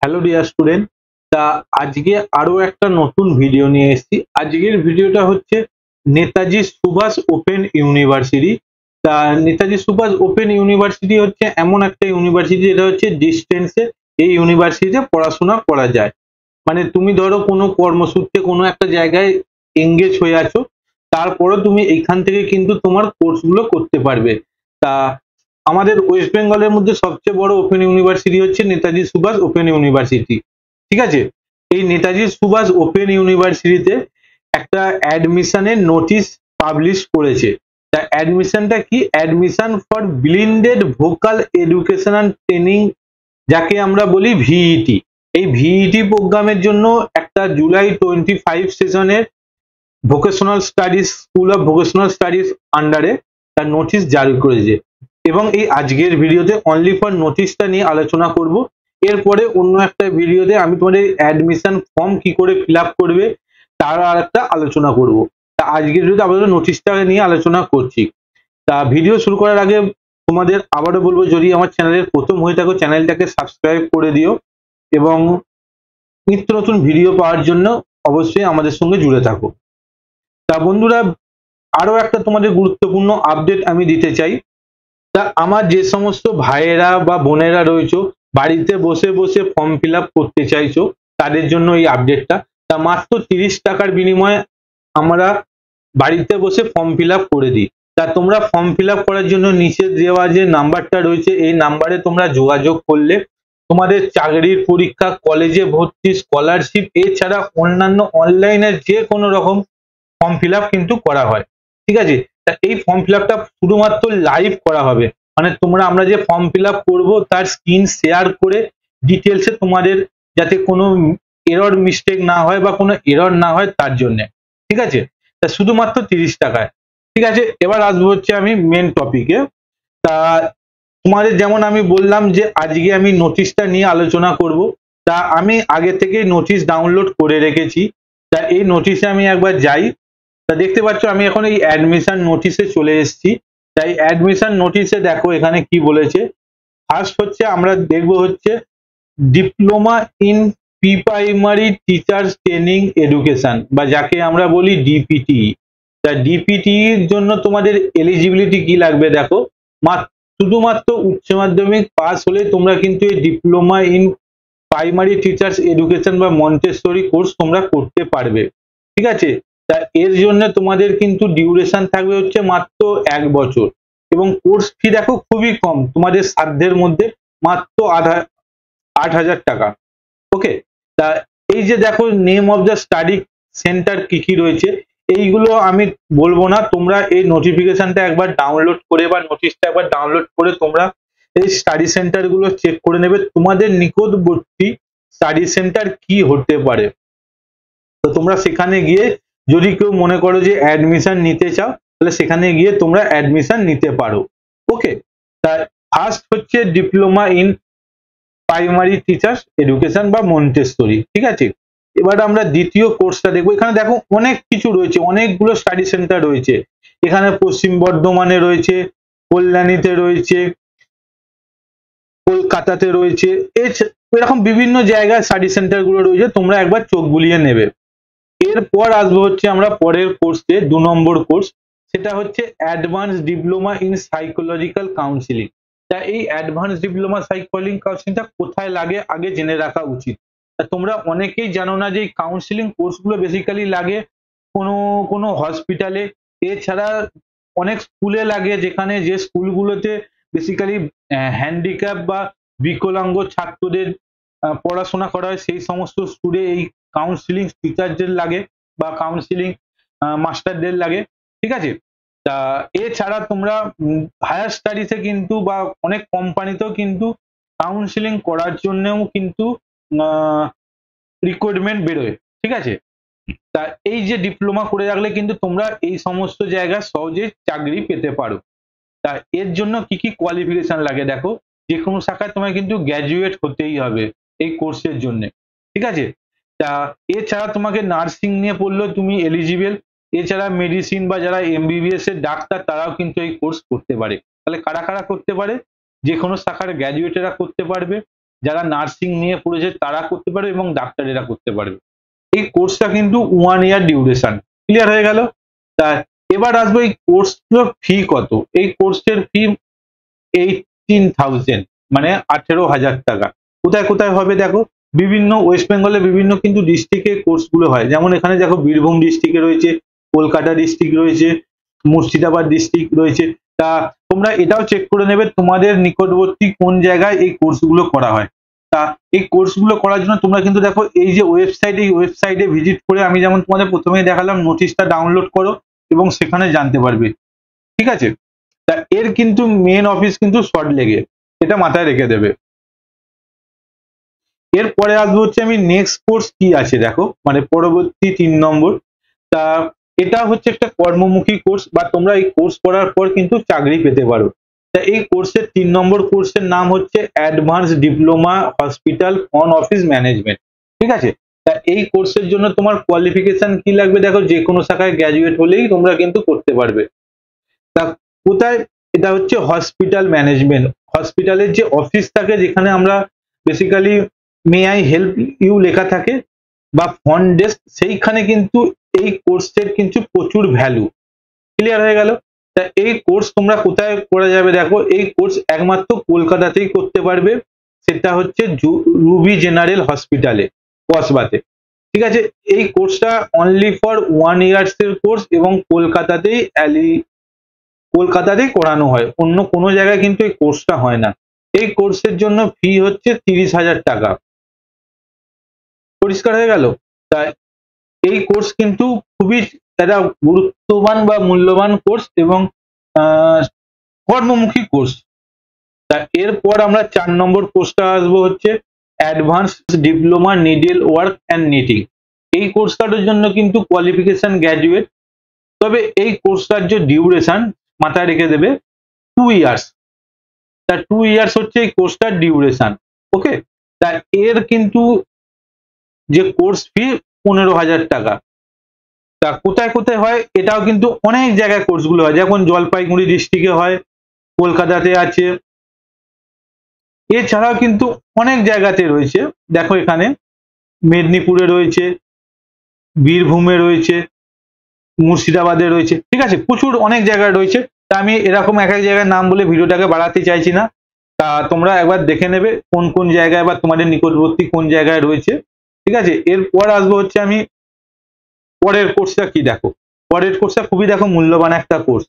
Hello dear student. তা আজকে আরো একটা নতুন ভিডিও নিয়ে এসেছি। আজকের ভিডিওটা হচ্ছে নেতাজি সুভাষ ওপেন ইউনিভার্সিটি। তা নেতাজি সুভাষ ওপেন ইউনিভার্সিটি হচ্ছে এমন একটা ইউনিভার্সিটি যেটা হচ্ছে ডিস্টেন্সে এই ইউনিভার্সিটিতে পড়াশোনা করা যায়। মানে তুমি ধরো কোনো কর্মসূত্রে কোনো একটা জায়গায় এঙ্গেজ হয়ে আছো, তারপরে তুমি এখান থেকে কিন্তু তোমার কোর্সগুলো করতে পারবে। তা আমাদের ওয়েস্ট বেঙ্গলের মধ্যে সবচেয়ে বড় ওপেন ইউনিভার্সিটি হচ্ছে নেতাজি সুভাষ ওপেন ইউনিভার্সিটি। ঠিক আছে, এই নেতাজি সুভাষ ওপেন ইউনিভার্সিটিতে একটা অ্যাডমিশনের নোটিশ পাবলিশ করেছে। তা অ্যাডমিশনটা কি? Admission for blended vocal education and training, যাকে আমরা বলি ভিইটি। এই ভিইটি প্রোগ্রামের জন্য একটা জুলাই 25 সেশনের vocational studies school of vocational studies আন্ডারে তার নোটিশ জারি করেছে। এবং এই আজকের ভিডিওতে অনলি ফর নোটিশটা নিয়ে আলোচনা করব। এরপরে অন্য একটা ভিডিওতে আমি তোমাদের অ্যাডমিশন ফর্ম কি করে ফিল আপ করবে তার আর একটা আলোচনা করব। তা আজকের ভিডিওতে আপাতত নোটিশটা নিয়ে আলোচনা করছি। তা ভিডিও শুরু করার আগে তোমাদের আবারও বলবো, যদি আমার চ্যানেলের প্রথম হয়ে থাকো চ্যানেলটাকে সাবস্ক্রাইব করে দিও এবং নিত্য নতুন ভিডিও পাওয়ার জন্য অবশ্যই আমাদের সঙ্গে জুড়ে থাকো। তা বন্ধুরা, আরো একটা তোমাদের গুরুত্বপূর্ণ আপডেট আমি দিতে চাই। তা আমার যে সমস্ত ভাইয়েরা বা বোনেরা রয়েছে বাড়িতে বসে বসে ফর্ম ফিল আপ করতে চাইছো, তাদের জন্য এই আপডেটটা। তা মাত্র 30 টাকার বিনিময়ে আমরা বাড়িতে বসে ফর্ম ফিল আপ করে দিই। তা তোমরা ফর্ম ফিল আপ করার জন্য নিচে দেওয়া যে নাম্বারটা রয়েছে এই নাম্বারে তোমরা যোগাযোগ করলে তোমাদের চাকরির পরীক্ষা, কলেজে ভর্তি, স্কলারশিপ এছাড়া অন্যান্য অনলাইনের যে কোনো রকম ফর্ম ফিল আপ কিন্তু করা হয়। ঠিক আছে, তা এই ফর্ম ফিল আপটা শুধুমাত্র লাইভ করা হবে। মানে আমরা যে ফর্ম ফিল আপ করবো তার স্ক্রিন শেয়ার করে ডিটেলসে তোমাদের যাতে কোনো এরর মিস্টেক না হয় বা কোনো এরর না হয় তার জন্য। ঠিক আছে, তা শুধুমাত্র 30 টাকায়। ঠিক আছে, এবার আসবো হচ্ছে আমি মেন টপিকে। তা তোমাদের যেমন আমি বললাম যে আজকে আমি নোটিশটা নিয়ে আলোচনা করব। তা আমি আগে থেকে নোটিশ ডাউনলোড করে রেখেছি। তা এই নোটিশে আমি একবার যাই। তা দেখতে পাচ্ছ আমি এখন এই অ্যাডমিশন নোটিশে চলে এসেছি। তাই অ্যাডমিশন নোটিশে দেখো এখানে কি বলেছে। ফার্স্ট হচ্ছে আমরা দেখবো হচ্ছে diploma in pre primary teachers training education, বা যাকে আমরা বলি ডিপিটি। তা ডিপিটি এর জন্য তোমাদের এলিজিবিলিটি কি লাগবে দেখো। শুধুমাত্র উচ্চ মাধ্যমিক পাস হলে তোমরা কিন্তু এই diploma in primary teachers education বা মন্টেসরি কোর্স তোমরা করতে পারবে। ঠিক আছে, তা এর জন্য তোমাদের কিন্তু ডিউরেশন থাকবে হচ্ছে মাত্র 1 বছর এবং কোর্স ফি দেখো খুবই কম, তোমাদের সাধ্যের মধ্যে, মাত্র 8,000 টাকা। ওকে, তা এই যে দেখো name of the study centre কি কি রয়েছে এইগুলো আমি বলবো না, তোমরা এই নোটিফিকেশনটা একবার ডাউনলোড করে বা নোটিশটা একবার ডাউনলোড করে তোমরা এই স্টাডি সেন্টার গুলো চেক করে নেবে তোমাদের নিকটবর্তী স্টাডি সেন্টার কি হতে পারে। তো তোমরা সেখানে গিয়ে যদি কেউ মনে করো যে অ্যাডমিশন নিতে চাও তাহলে সেখানে গিয়ে তোমরা অ্যাডমিশন নিতে পারো। ওকে, তা ফার্স্ট হচ্ছে diploma in primary teachers education বা মন্টেসরি। ঠিক আছে, এবার আমরা দ্বিতীয় কোর্সটা দেখবো। এখানে দেখো অনেক কিছু রয়েছে, অনেকগুলো স্টাডি সেন্টার রয়েছে। এখানে পশ্চিম বর্ধমানে রয়েছে, কল্যাণীতে রয়েছে, কলকাতাতে রয়েছে, এরকম বিভিন্ন জায়গায় স্টাডি সেন্টার গুলো রয়েছে, তোমরা একবার চোখ বুলিয়ে নেবে। এরপর আসবো হচ্ছে আমরা পরের কোর্সে 2 নম্বর কোর্স, সেটা হচ্ছে advance diploma in psychological counselling. তা এই অ্যাডভান্স ডিপ্লোমা সাইকোলজিক্যাল কাউন্সিলিংটা কোথায় লাগে আগে জেনে রাখা উচিত। তা তোমরা অনেকেই জানো না যে এই কাউন্সিলিং কোর্সগুলো বেসিক্যালি লাগে কোনো কোনো হসপিটালে, এছাড়া অনেক স্কুলে লাগে, যেখানে যে স্কুলগুলোতে বেসিক্যালি হ্যান্ডিক্যাপ বা বিকলাঙ্গ ছাত্রদের পড়াশোনা করা হয়, সেই সমস্ত স্কুলে এই কাউন্সিলিং টিচারদের লাগে বা কাউন্সিলিং মাস্টারদের লাগে। ঠিক আছে, তা এছাড়া তোমরা হায়ার স্টাডিজে কিন্তু বা অনেক কোম্পানিতেও কিন্তু কাউন্সিলিং করার জন্যও কিন্তু রিক্রুটমেন্ট বেরোয়। ঠিক আছে, তা এই যে ডিপ্লোমা করে রাখলে কিন্তু তোমরা এই সমস্ত জায়গায় সহজে চাকরি পেতে পারো। তা এর জন্য কি কি কোয়ালিফিকেশন লাগে দেখো, যে কোনো শাখায় তোমায় কিন্তু গ্র্যাজুয়েট হতেই হবে এই কোর্সের জন্য। ঠিক আছে, তা এছাড়া তোমাকে নার্সিং নিয়ে পড়লেও তুমি এলিজিবল। এছাড়া মেডিসিন বা যারা এমবিবিএস এর ডাক্তার তারাও কিন্তু এই কোর্স করতে পারে। তাহলে কারা কারা করতে পারে? যে কোনো শাখার গ্র্যাজুয়েটেরা করতে পারবে, যারা নার্সিং নিয়ে পড়েছে তারা করতে পারবে এবং ডাক্তারেরা করতে পারবে। এই কোর্সটা কিন্তু 1 ইয়ার ডিউরেশন। ক্লিয়ার হয়ে গেল? তা এবার আসবো এই কোর্সগুলোর ফি কত। এই কোর্সের ফি 18,000, মানে 18,000 টাকা। কোথায় কোথায় হবে দেখো, বিভিন্ন ওয়েস্ট বেঙ্গলে বিভিন্ন কিন্তু ডিস্ট্রিক্টে কোর্সগুলো হয়। যেমন এখানে দেখো বীরভূম ডিস্ট্রিক্টে রয়েছে, কলকাতা ডিস্ট্রিক্ট রয়েছে, মুর্শিদাবাদ ডিস্ট্রিক্ট রয়েছে। তা তোমরা এটাও চেক করে নেবে তোমাদের নিকটবর্তী কোন জায়গায় এই কোর্সগুলো করা হয়। তা এই কোর্সগুলো করার জন্য তোমরা কিন্তু দেখো এই যে ওয়েবসাইট, এই ওয়েবসাইটে ভিজিট করে আমি যেমন তোমাদের প্রথমেই দেখালাম নোটিশটা ডাউনলোড করো এবং সেখানে জানতে পারবে। ঠিক আছে? তা এর কিন্তু মেন অফিস কিন্তু সল্টলেকে, এটা মাথায় রেখে দেবে। এরপরে আসবো হচ্ছে আমি নেক্সট কোর্স কি আছে দেখো, মানে পরবর্তী 3 নম্বর। তা এটা হচ্ছে একটা কর্মমুখী কোর্স, বা তোমরা এই কোর্স করার পর কিন্তু চাকরি পেতে পারো। তা এই কোর্সের 3 নম্বর কোর্সের নাম হচ্ছে advance diploma hospital on office management. ঠিক আছে? তা এই কোর্সের জন্য তোমার কোয়ালিফিকেশন কি লাগবে দেখো, যে কোনো শাখায় গ্র্যাজুয়েট হলেই তোমরা কিন্তু করতে পারবে। তা কোথায়, এটা হচ্ছে হসপিটাল ম্যানেজমেন্ট। হসপিটালের যে অফিস থাকে যেখানে আমরা basically may I help you লেখা থাকে বা ফ্রন্ট ডেস্ক, সেইখানে কিন্তু এই কোর্সের কিন্তু প্রচুর ভ্যালু। ক্লিয়ার হয়ে গেল? তা এই কোর্স তোমরা কোথায় করা যাবে দেখো, এই কোর্স একমাত্র কলকাতাতেই করতে পারবে, সেটা হচ্ছে রুবি জেনারেল হসপিটালে, কসবাতে। ঠিক আছে? এই কোর্সটা অনলি ফর 1 ইয়ার্স এর কোর্স এবং কলকাতাতেই করানো হয়, অন্য কোনো জায়গায় কিন্তু এই কোর্সটা হয় না। এই কোর্সের জন্য ফি হচ্ছে 30,000 টাকা। পরিষ্কার হয়ে গেল? তাই এই কোর্স কিন্তু খুবই একটা গুরুত্ববান বা মূল্যবান কোর্স এবং আহ, কর্মমুখী কোর্স। তা এরপর আমরা 4 নম্বর কোর্সটা আসবো হচ্ছে advance diploma needle work and knitting. এই কোর্সটার জন্য কিন্তু কোয়ালিফিকেশন গ্র্যাজুয়েট, তবে এই কোর্সটার যে ডিউরেশন মাথায় রেখে দেবে 2 ইয়ার্স। তা 2 ইয়ার্স হচ্ছে এই কোর্সটার ডিউরেশন। ওকে? তা এর কিন্তু যে কোর্স ফি 15,000 টাকা। তা কোথায় কোথায় হয়, এটাও কিন্তু অনেক জায়গায় কোর্সগুলো হয়, যেমন জলপাইগুড়ি ডিস্ট্রিক্টে হয়, কলকাতাতে আছে, এছাড়াও কিন্তু অনেক জায়গাতে রয়েছে। দেখো এখানে মেদিনীপুরে রয়েছে, বীরভূমে রয়েছে, মুর্শিদাবাদে রয়েছে। ঠিক আছে? প্রচুর অনেক জায়গায় রয়েছে। তা আমি এরকম এক এক জায়গায় নাম বলে ভিডিওটাকে বাড়াতে চাইছি না। তা তোমরা একবার দেখে নেবে কোন কোন জায়গায় বা তোমাদের নিকটবর্তী কোন জায়গায় রয়েছে। ঠিক আছে? এরপর আসবো হচ্ছে আমি পরের কোর্সটা কি দেখো, পরের কোর্সটা খুবই দেখো মূল্যবান একটা কোর্স।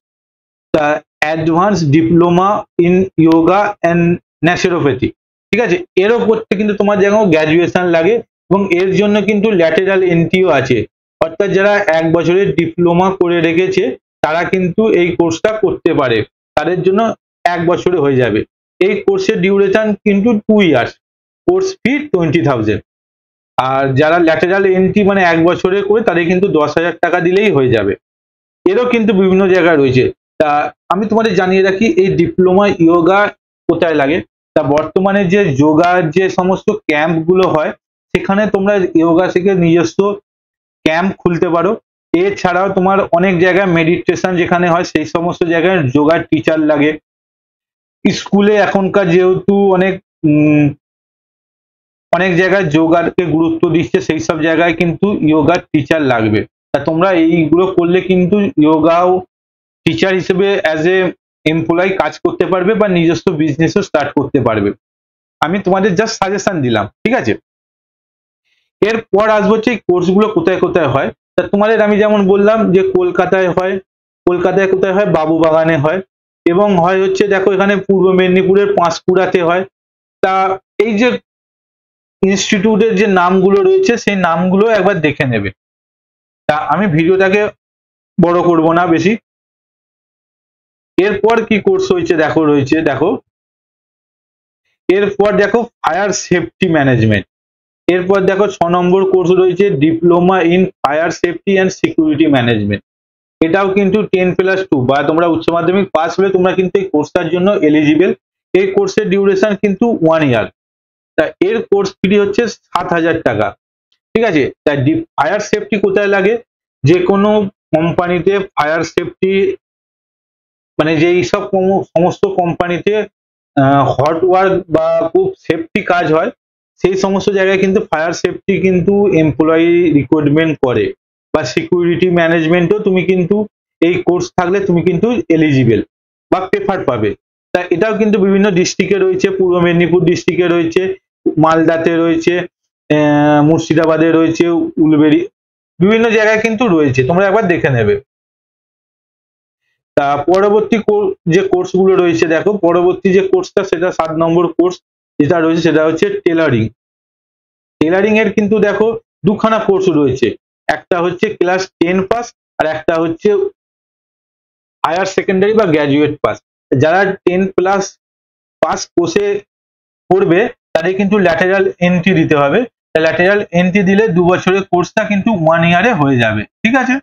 তা advance diploma in yoga and naturopathy. ঠিক আছে? এরও করতে কিন্তু তোমার যেমন গ্র্যাজুয়েশন লাগে এবং এর জন্য কিন্তু ল্যাটেরাল এন্ট্রিও আছে। অর্থাৎ যারা 1 বছরের ডিপ্লোমা করে রেখেছে তারা কিন্তু এই কোর্সটা করতে পারে, তাদের জন্য 1 বছরে হয়ে যাবে। এই কোর্সের ডিউরেশন কিন্তু 2 ইয়ার্স। Course fee 20,000। আর যারা ল্যাটেরাল এন্ট্রি মানে 1 বছরে করে তাদের কিন্তু 10,000 টাকা দিলেই হয়ে যাবে। এরও কিন্তু বিভিন্ন জায়গায় রয়েছে। তা আমি তোমাদের জানিয়ে রাখি এই ডিপ্লোমা ইয়োগা কোথায় লাগে। তা বর্তমানে যে যোগার যে সমস্ত ক্যাম্প গুলো হয় সেখানে তোমরা ইয়োগা থেকে নিজস্ব ক্যাম্প খুলতে পারো। এছাড়াও তোমার অনেক জায়গায় মেডিটেশন যেখানে হয় সেই সমস্ত জায়গায় যোগার টিচার লাগে। স্কুলে এখনকার যেহেতু অনেক জায়গায় যোগাকে গুরুত্ব দিচ্ছে, সেই সব জায়গায় কিন্তু ইয়োগার টিচার লাগবে। তা তোমরা এইগুলো করলে কিন্তু ইয়োগাও টিচার হিসেবে অ্যাজ এ এমপ্লয়ি কাজ করতে পারবে বা নিজস্ব বিজনেসও স্টার্ট করতে পারবে। আমি তোমাদের জাস্ট সাজেশন দিলাম। ঠিক আছে? এরপর আসবো হচ্ছে এই কোর্সগুলো কোথায় কোথায় হয়। তা তোমাদের আমি যেমন বললাম যে কলকাতায় হয়, কলকাতায় কোথায় হয়, বাবুবাগানে হয়, এবং হয় হচ্ছে দেখো এখানে পূর্ব মেদিনীপুরের পাঁশকুড়াতে হয়। তা এই যে ইনস্টিটিউটের যে নামগুলো রয়েছে সেই নামগুলো একবার দেখে নেবে। তা আমি ভিডিওটাকে বড় করব না বেশি। এরপর কি কোর্স হয়েছে দেখো, রয়েছে দেখো এরপর দেখো ফায়ার সেফটি ম্যানেজমেন্ট। এরপর দেখো 6 নম্বর কোর্স রয়েছে diploma in fire safety and security management. এটাও কিন্তু 10+2 বা তোমরা উচ্চ মাধ্যমিক পাস হলে তোমরা কিন্তু এই কোর্সটার জন্য এলিজিবল। এই কোর্সের ডিউরেশন কিন্তু 1 ইয়ার। তা এর কোর্স ফি হচ্ছে 7,000 টাকা। ঠিক আছে? তা ফায়ার সেফটি কোথায় লাগে, যে কোনো কোম্পানিতে ফায়ার সেফটি মানে যেই সব সমস্ত কোম্পানিতে হট ওয়ার্ক বা খুব সেফটি কাজ হয়, সেই সমস্ত জায়গায় কিন্তু ফায়ার সেফটি কিন্তু এমপ্লয়ি রিক্রুটমেন্ট করে, বা সিকিউরিটি ম্যানেজমেন্টও তুমি কিন্তু এই কোর্স থাকলে তুমি কিন্তু এলিজিবল বা প্রেফার পাবে। তা এটাও কিন্তু বিভিন্ন ডিস্ট্রিক্টে রয়েছে, পূর্ব মেদিনীপুর ডিস্ট্রিক্টে রয়েছে, মালদাতে রয়েছে, মুর্শিদাবাদে রয়েছে, উলবেড়ি, বিভিন্ন জায়গায় কিন্তু রয়েছে, তোমরা একবার দেখে নেবে। তা পরবর্তী যে কোর্সগুলো রয়েছে, দেখো পরবর্তী যে কোর্সটা সেটা 7 নম্বর কোর্স যেটা রয়েছে সেটা হচ্ছে টেলারিং। টেলারিং এর কিন্তু দেখো দুখানা কোর্স রয়েছে, একটা হচ্ছে ক্লাস 10 পাস আর একটা হচ্ছে হায়ার সেকেন্ডারি বা গ্র্যাজুয়েট পাস। যারা 10 প্লাস পাস কোর্সে পড়বে তাদের কিন্তু ল্যাটেরাল এন্ট্রি দিতে হবে। ল্যাটেরাল এন্ট্রি দিলে 2 বছরের কোর্সটা কিন্তু 1 ইয়ারে হয়ে যাবে, ঠিক আছে?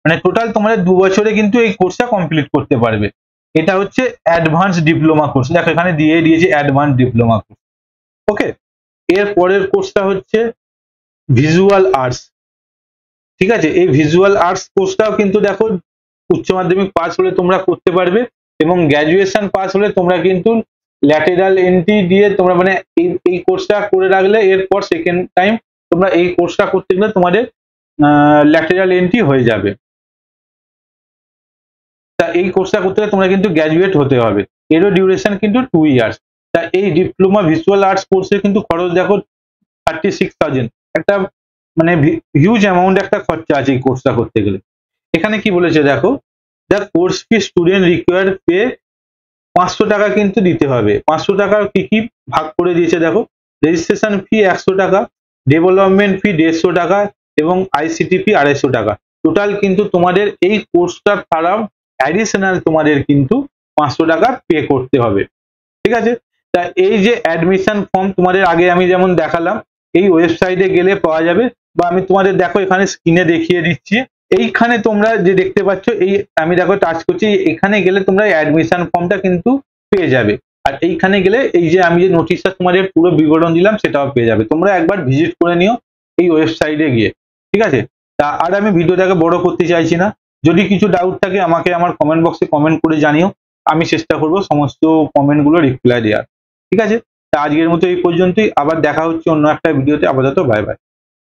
মানে টোটাল তোমাদের 2 বছরে কিন্তু এই কোর্সটা কমপ্লিট করতে পারবে। এটা হচ্ছে অ্যাডভান্স ডিপ্লোমা কোর্স, দেখো এখানে দিয়ে দিয়েছে অ্যাডভান্স ডিপ্লোমা কোর্স। ওকে, এর পরের কোর্সটা হচ্ছে ভিজুয়াল আর্টস, ঠিক আছে? এই ভিজুয়াল আর্টস কোর্সটাও কিন্তু দেখো উচ্চ মাধ্যমিক পাস হলে তোমরা করতে পারবে, এবং গ্র্যাজুয়েশন পাস হলে তোমরা কিন্তু ল্যাটেরাল এন্ট্রি দিয়ে তোমরা মানে এই কোর্সটা করে রাখলে এরপর সেকেন্ড টাইম তোমরা এই কোর্সটা করতে গেলে তোমাদের ল্যাটেরাল এন্ট্রি হয়ে যাবে। তা এই কোর্সটা করতে গেলে তোমরা কিন্তু গ্র্যাজুয়েট হতে হবে, এরও ডিউরেশন কিন্তু 2 ইয়ার্স। তা এই ডিপ্লোমা ভিজুয়াল আর্টস কোর্সের কিন্তু খরচ দেখো 36,000, একটা মানে হিউজ অ্যামাউন্ট একটা খরচা আছে এই কোর্সটা করতে গেলে। এখানে কি বলেছে দেখো, the course fee student required pay 500 টাকা কিন্তু দিতে হবে। 500 টাকা কি কি ভাগ করে দিয়েছে দেখো, রেজিস্ট্রেশন ফি 100 টাকা, ডেভেলপমেন্ট ফি 150 টাকা এবং আইসিটি ফি 250 টাকা। টোটাল কিন্তু তোমাদের এই কোর্সটা ছাড়াও অ্যাডিশনাল তোমাদের কিন্তু 500 টাকা পে করতে হবে, ঠিক আছে? তা এই যে অ্যাডমিশন ফর্ম তোমাদের আগে আমি যেমন দেখালাম, এই ওয়েবসাইটে গেলে পাওয়া যাবে, বা আমি তোমাদের দেখো এখানে স্ক্রিনে দেখিয়ে দিচ্ছি। এইখানে তোমরা যে দেখতে পাচ্ছ, এই আমি দেখো টাচ করছি, এখানে গেলে তোমরা অ্যাডমিশন ফর্মটা কিন্তু পেয়ে যাবে। আর এইখানে গেলে এই যে আমি যে নোটিশটা তোমাদের পুরো বিবরণ দিলাম সেটাও পেয়ে যাবে। তোমরা একবার ভিজিট করে নিও এই ওয়েবসাইটে গিয়ে, ঠিক আছে? তা আর আমি ভিডিওটাকে বড় করতে চাইছি না, যদি কিছু ডাউট থাকে আমাকে আমার কমেন্ট বক্সে কমেন্ট করে জানিও, আমি চেষ্টা করব সমস্ত কমেন্টগুলো রিপ্লাই দেওয়ার, ঠিক আছে? তা আজকের মতো এই পর্যন্তই, আবার দেখা হচ্ছে অন্য একটা ভিডিওতে। আপাতত বাই বাই।